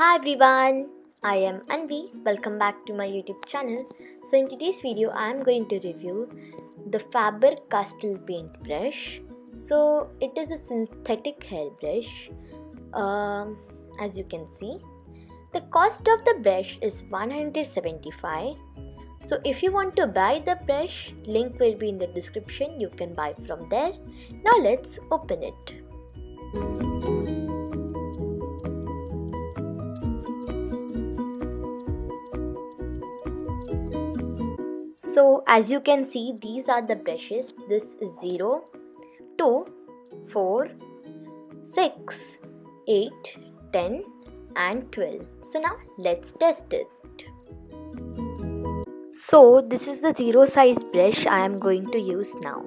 Hi everyone, I am Anvi. Welcome back to my YouTube channel. So in today's video I am going to review the Faber Castel paintbrush. So it is a synthetic hairbrush. As you can see, the cost of the brush is 175. So if you want to buy the brush, link will be in the description. You can buy from there. Now let's open it. So as you can see, these are the brushes. This is 0, 2, 4, 6, 8, 10 and 12. So now let's test it. So this is the 0 size brush I am going to use now.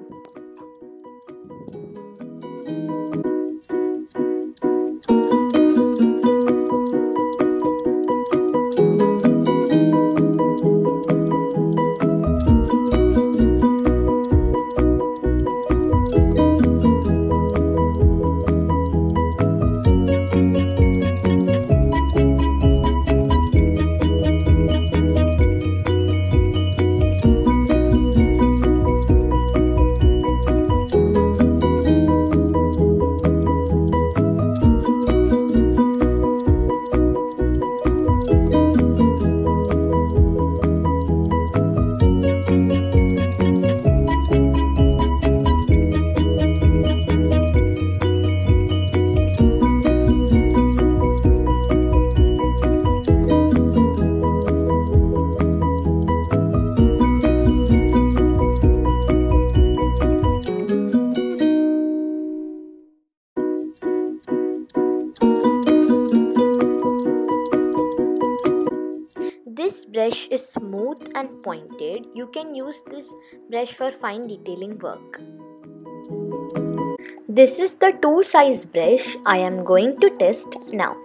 This brush is smooth and pointed. You can use this brush for fine detailing work. This is the 2 size brush I am going to test now.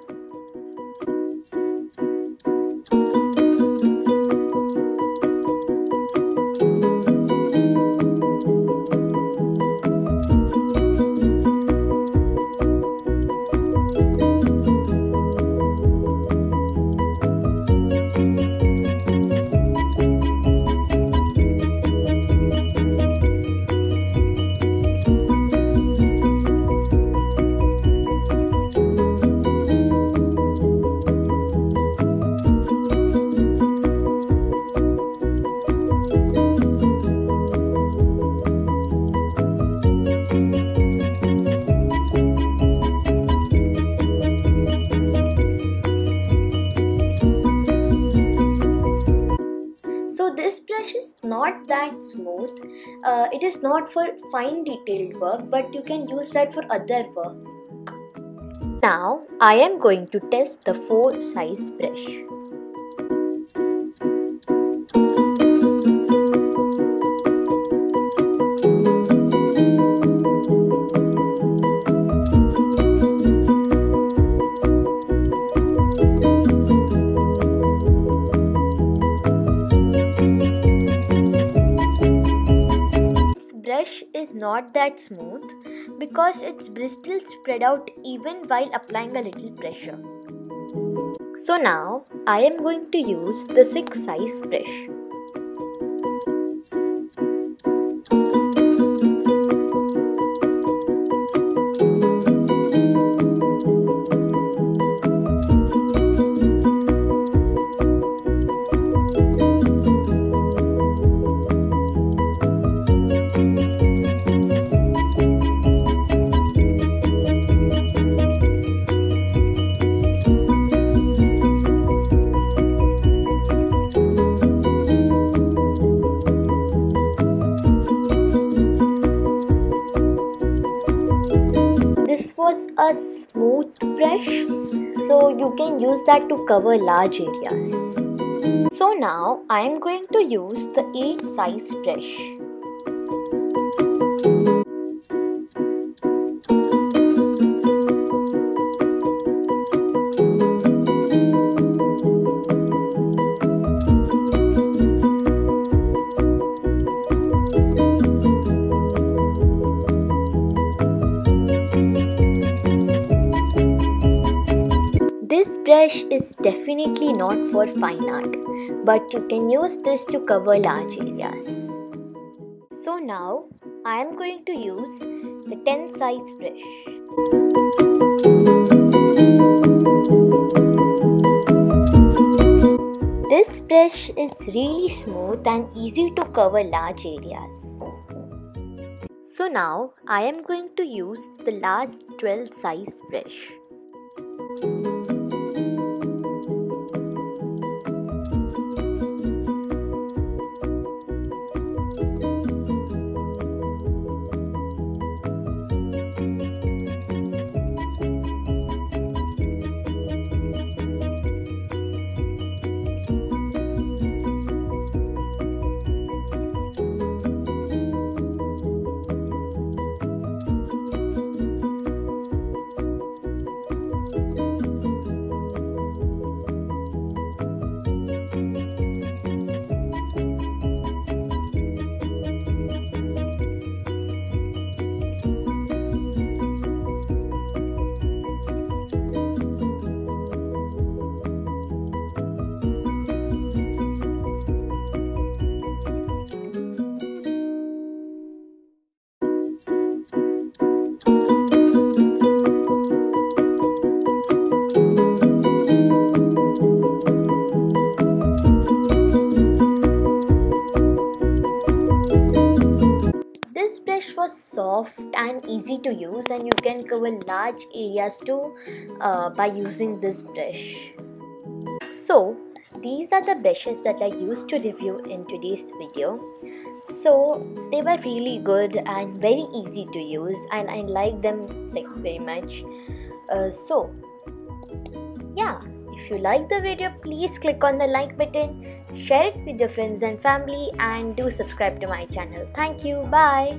So this brush is not that smooth. It is not for fine detailed work, but you can use that for other work. Now I am going to test the 4 size brush. Brush is not that smooth because its bristles spread out even while applying a little pressure. So now I am going to use the 6 size brush. This was a smooth brush, so you can use that to cover large areas. So now I am going to use the 8 size brush. brush is definitely not for fine art, but you can use this to cover large areas. So now I am going to use the 10 size brush. This brush is really smooth and easy to cover large areas. So now I am going to use the last 12 size brush. This brush was soft and easy to use, and you can cover large areas too by using this brush. So these are the brushes that I used to review in today's video. So they were really good and very easy to use, and I like them very much. So yeah, if you like the video, please click on the like button, share it with your friends and family, and do subscribe to my channel. Thank you. Bye.